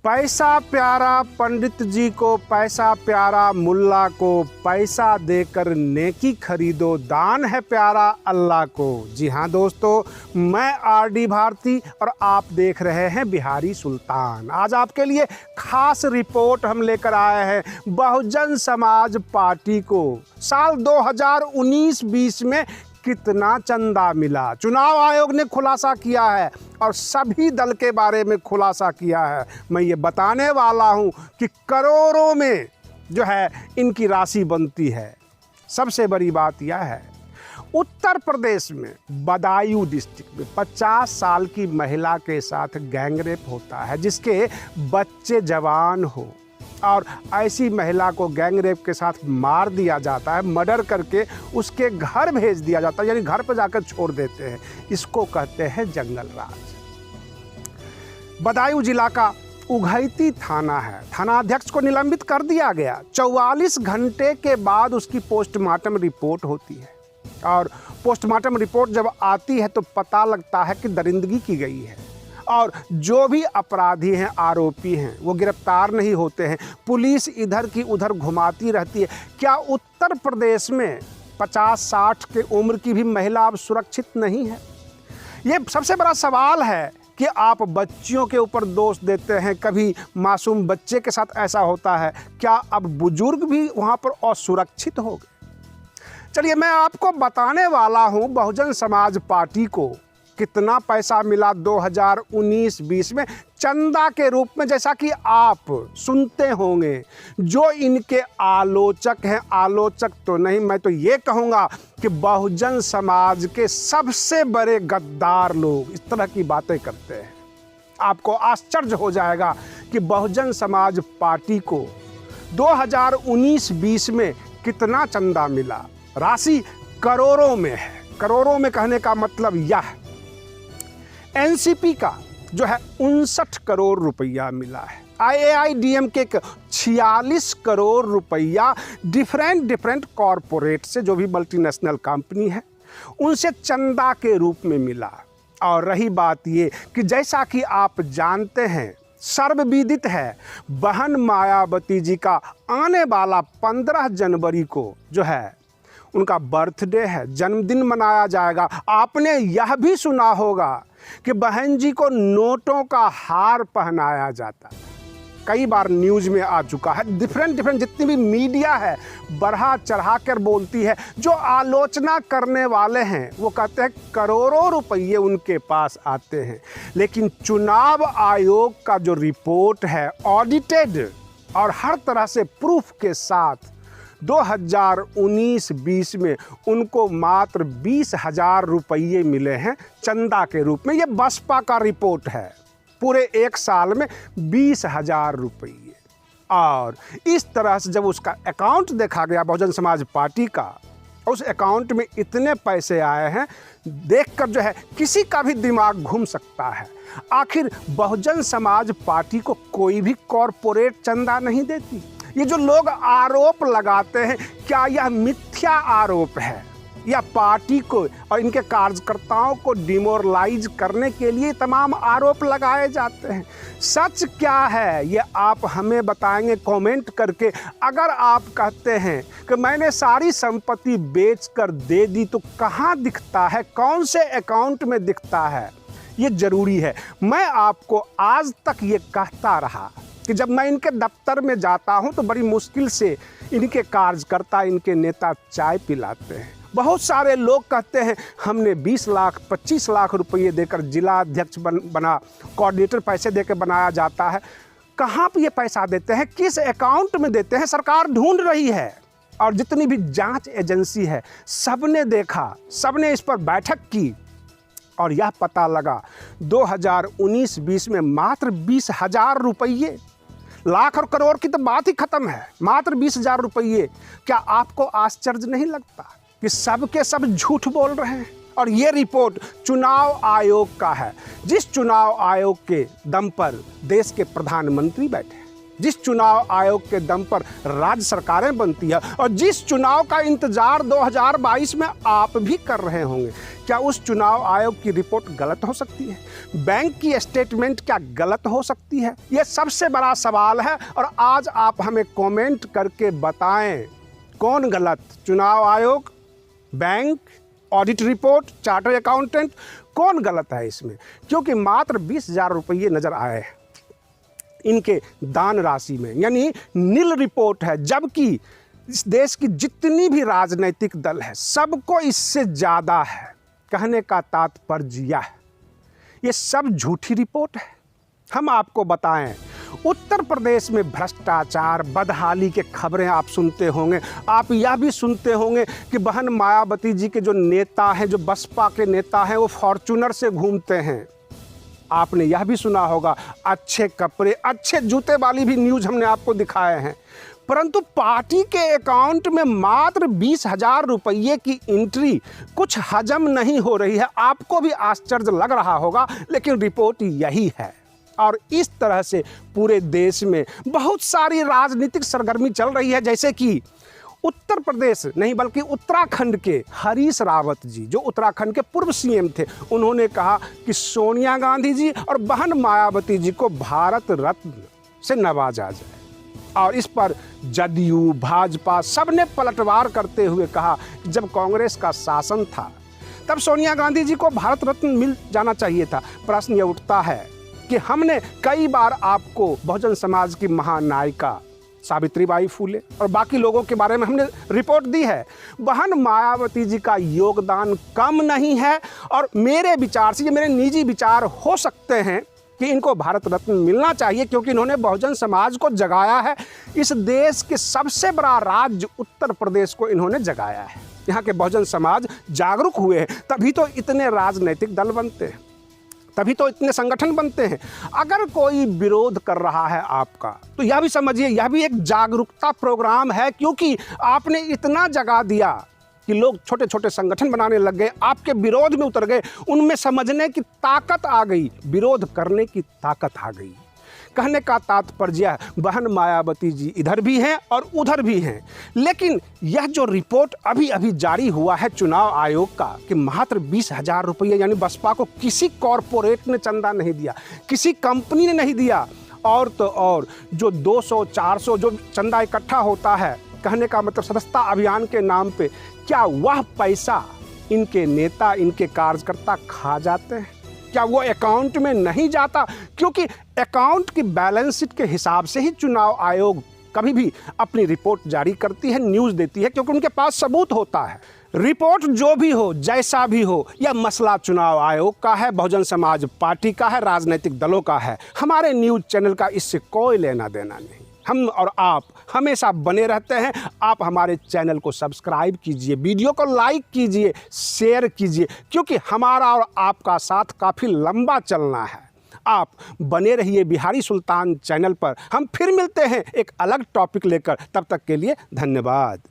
पैसा प्यारा पंडित जी को, पैसा प्यारा मुल्ला को, पैसा देकर नेकी खरीदो, दान है प्यारा अल्लाह को। जी हाँ दोस्तों, मैं आरडी भारती और आप देख रहे हैं बिहारी सुल्तान। आज आपके लिए खास रिपोर्ट हम लेकर आए हैं। बहुजन समाज पार्टी को साल 2019-20 में कितना चंदा मिला, चुनाव आयोग ने खुलासा किया है और सभी दल के बारे में खुलासा किया है। मैं ये बताने वाला हूँ कि करोड़ों में जो है इनकी राशि बनती है। सबसे बड़ी बात यह है, उत्तर प्रदेश में बदायूं डिस्ट्रिक्ट में 50 साल की महिला के साथ गैंगरेप होता है, जिसके बच्चे जवान हो, और ऐसी महिला को गैंगरेप के साथ मार दिया जाता है, मर्डर करके उसके घर भेज दिया जाता है, यानी घर पर जाकर छोड़ देते हैं। इसको कहते हैं जंगल राज। बदायूं जिला का उघैती थाना है, थानाध्यक्ष को निलंबित कर दिया गया। 44 घंटे के बाद उसकी पोस्टमार्टम रिपोर्ट होती है, और पोस्टमार्टम रिपोर्ट जब आती है तो पता लगता है कि दरिंदगी की गई है, और जो भी अपराधी हैं, आरोपी हैं, वो गिरफ्तार नहीं होते हैं। पुलिस इधर की उधर घुमाती रहती है। क्या उत्तर प्रदेश में 50-60 के उम्र की भी महिला अब सुरक्षित नहीं है? ये सबसे बड़ा सवाल है कि आप बच्चियों के ऊपर दोष देते हैं। कभी मासूम बच्चे के साथ ऐसा होता है, क्या अब बुजुर्ग भी वहाँ पर असुरक्षित हो गए? चलिए मैं आपको बताने वाला हूँ बहुजन समाज पार्टी को कितना पैसा मिला 2019-20 में चंदा के रूप में। जैसा कि आप सुनते होंगे, जो इनके आलोचक हैं, आलोचक तो नहीं, मैं तो ये कहूँगा कि बहुजन समाज के सबसे बड़े गद्दार लोग इस तरह की बातें करते हैं। आपको आश्चर्य हो जाएगा कि बहुजन समाज पार्टी को 2019-20 में कितना चंदा मिला। राशि करोड़ों में है। करोड़ों में कहने का मतलब यह, एनसीपी का जो है 59 करोड़ रुपया मिला है। AIADMK के 46 करोड़ रुपया डिफरेंट कॉरपोरेट से, जो भी मल्टीनेशनल कंपनी है, उनसे चंदा के रूप में मिला। और रही बात ये कि जैसा कि आप जानते हैं, सर्वविदित है, बहन मायावती जी का आने वाला 15 जनवरी को जो है उनका बर्थडे है, जन्मदिन मनाया जाएगा। आपने यह भी सुना होगा कि बहन जी को नोटों का हार पहनाया जाता है। कई बार न्यूज़ में आ चुका है। डिफरेंट जितनी भी मीडिया है बढ़ा चढ़ा कर बोलती है। जो आलोचना करने वाले हैं वो कहते हैं करोड़ों रुपये उनके पास आते हैं, लेकिन चुनाव आयोग का जो रिपोर्ट है, ऑडिटेड और हर तरह से प्रूफ के साथ, 2019-20 में उनको मात्र 20,000 रुपये मिले हैं चंदा के रूप में। ये बसपा का रिपोर्ट है। पूरे एक साल में 20,000 रुपये। और इस तरह से जब उसका अकाउंट देखा गया बहुजन समाज पार्टी का, उस अकाउंट में इतने पैसे आए हैं, देखकर जो है किसी का भी दिमाग घूम सकता है। आखिर बहुजन समाज पार्टी को कोई भी कॉरपोरेट चंदा नहीं देती। ये जो लोग आरोप लगाते हैं, क्या यह मिथ्या आरोप है या पार्टी को और इनके कार्यकर्ताओं को डिमोरलाइज करने के लिए तमाम आरोप लगाए जाते हैं? सच क्या है ये आप हमें बताएंगे कमेंट करके। अगर आप कहते हैं कि मैंने सारी संपत्ति बेचकर दे दी, तो कहाँ दिखता है, कौन से अकाउंट में दिखता है, ये जरूरी है। मैं आपको आज तक ये कहता रहा कि जब मैं इनके दफ्तर में जाता हूं तो बड़ी मुश्किल से इनके कार्यकर्ता, इनके नेता चाय पिलाते हैं। बहुत सारे लोग कहते हैं हमने 20 लाख 25 लाख रुपये देकर जिला अध्यक्ष बना, कोऑर्डिनेटर पैसे देकर बनाया जाता है। कहाँ पे ये पैसा देते हैं, किस अकाउंट में देते हैं, सरकार ढूंढ रही है। और जितनी भी जांच एजेंसी है, सबने देखा, सबने इस पर बैठक की, और यह पता लगा 2019-20 में मात्र 20,000 रुपये। लाख और करोड़ की तो बात ही खत्म है, मात्र 20,000 रुपये। क्या आपको आश्चर्य नहीं लगता कि सब के सब झूठ बोल रहे हैं? और ये रिपोर्ट चुनाव आयोग का है, जिस चुनाव आयोग के दम पर देश के प्रधानमंत्री बैठे, जिस चुनाव आयोग के दम पर राज्य सरकारें बनती है और जिस चुनाव का इंतजार 2022 में आप भी कर रहे होंगे, क्या उस चुनाव आयोग की रिपोर्ट गलत हो सकती है? बैंक की स्टेटमेंट क्या गलत हो सकती है? यह सबसे बड़ा सवाल है और आज आप हमें कमेंट करके बताएं कौन गलत, चुनाव आयोग, bank, audit report, chartered accountant, कौन गलत है इसमें? क्योंकि मात्र 20,000 रुपये नजर आए हैं इनके दान राशि में, यानी नील रिपोर्ट है, जबकि इस देश की जितनी भी राजनीतिक दल है सबको इससे ज़्यादा है। कहने का तात्पर्य यह है, ये सब झूठी रिपोर्ट है। हम आपको बताएं, उत्तर प्रदेश में भ्रष्टाचार, बदहाली के खबरें आप सुनते होंगे। आप यह भी सुनते होंगे कि बहन मायावती जी के जो नेता हैं, जो बसपा के नेता हैं, वो फॉर्च्यूनर से घूमते हैं। आपने यह भी सुना होगा अच्छे कपड़े, अच्छे जूते वाली भी न्यूज़ हमने आपको दिखाए हैं। परंतु पार्टी के अकाउंट में मात्र 20,000 रुपये की एंट्री कुछ हजम नहीं हो रही है। आपको भी आश्चर्य लग रहा होगा, लेकिन रिपोर्ट यही है। और इस तरह से पूरे देश में बहुत सारी राजनीतिक सरगर्मी चल रही है, जैसे कि उत्तर प्रदेश नहीं बल्कि उत्तराखंड के हरीश रावत जी, जो उत्तराखंड के पूर्व सीएम थे, उन्होंने कहा कि सोनिया गांधी जी और बहन मायावती जी को भारत रत्न से नवाजा जाए। और इस पर जदयू, भाजपा सबने पलटवार करते हुए कहा कि जब कांग्रेस का शासन था तब सोनिया गांधी जी को भारत रत्न मिल जाना चाहिए था। प्रश्न ये उठता है कि हमने कई बार आपको बहुजन समाज की महानायिका सावित्रीबाई फुले और बाकी लोगों के बारे में हमने रिपोर्ट दी है। बहन मायावती जी का योगदान कम नहीं है और मेरे विचार से, ये मेरे निजी विचार हो सकते हैं कि इनको भारत रत्न मिलना चाहिए, क्योंकि इन्होंने बहुजन समाज को जगाया है। इस देश के सबसे बड़ा राज्य उत्तर प्रदेश को इन्होंने जगाया है। यहाँ के बहुजन समाज जागरूक हुए हैं, तभी तो इतने राजनीतिक दल बनते हैं, तभी तो इतने संगठन बनते हैं। अगर कोई विरोध कर रहा है आपका, तो यह भी समझिए यह भी एक जागरूकता प्रोग्राम है, क्योंकि आपने इतना जगा दिया कि लोग छोटे छोटे संगठन बनाने लग गए, आपके विरोध में उतर गए, उनमें समझने की ताकत आ गई, विरोध करने की ताकत आ गई। कहने का तात्पर्य बहन मायावती जी इधर भी हैं और उधर भी हैं। लेकिन यह जो रिपोर्ट अभी अभी जारी हुआ है चुनाव आयोग का कि मात्र 20,000 रुपये, यानी बसपा को किसी कॉरपोरेट ने चंदा नहीं दिया, किसी कंपनी ने नहीं दिया, और तो और जो 200-400 जो चंदा इकट्ठा होता है, कहने का मतलब सदस्यता अभियान के नाम पे, क्या वह पैसा इनके नेता, इनके कार्यकर्ता खा जाते हैं? क्या वो अकाउंट में नहीं जाता? क्योंकि अकाउंट की बैलेंस शीट के हिसाब से ही चुनाव आयोग कभी भी अपनी रिपोर्ट जारी करती है, न्यूज़ देती है, क्योंकि उनके पास सबूत होता है। रिपोर्ट जो भी हो, जैसा भी हो, यह मसला चुनाव आयोग का है, बहुजन समाज पार्टी का है, राजनीतिक दलों का है। हमारे न्यूज़ चैनल का इससे कोई लेना देना नहीं। हम और आप हमेशा बने रहते हैं। आप हमारे चैनल को सब्सक्राइब कीजिए, वीडियो को लाइक कीजिए, शेयर कीजिए, क्योंकि हमारा और आपका साथ काफ़ी लंबा चलना है। आप बने रहिए बिहारी सुल्तान चैनल पर। हम फिर मिलते हैं एक अलग टॉपिक लेकर, तब तक के लिए धन्यवाद।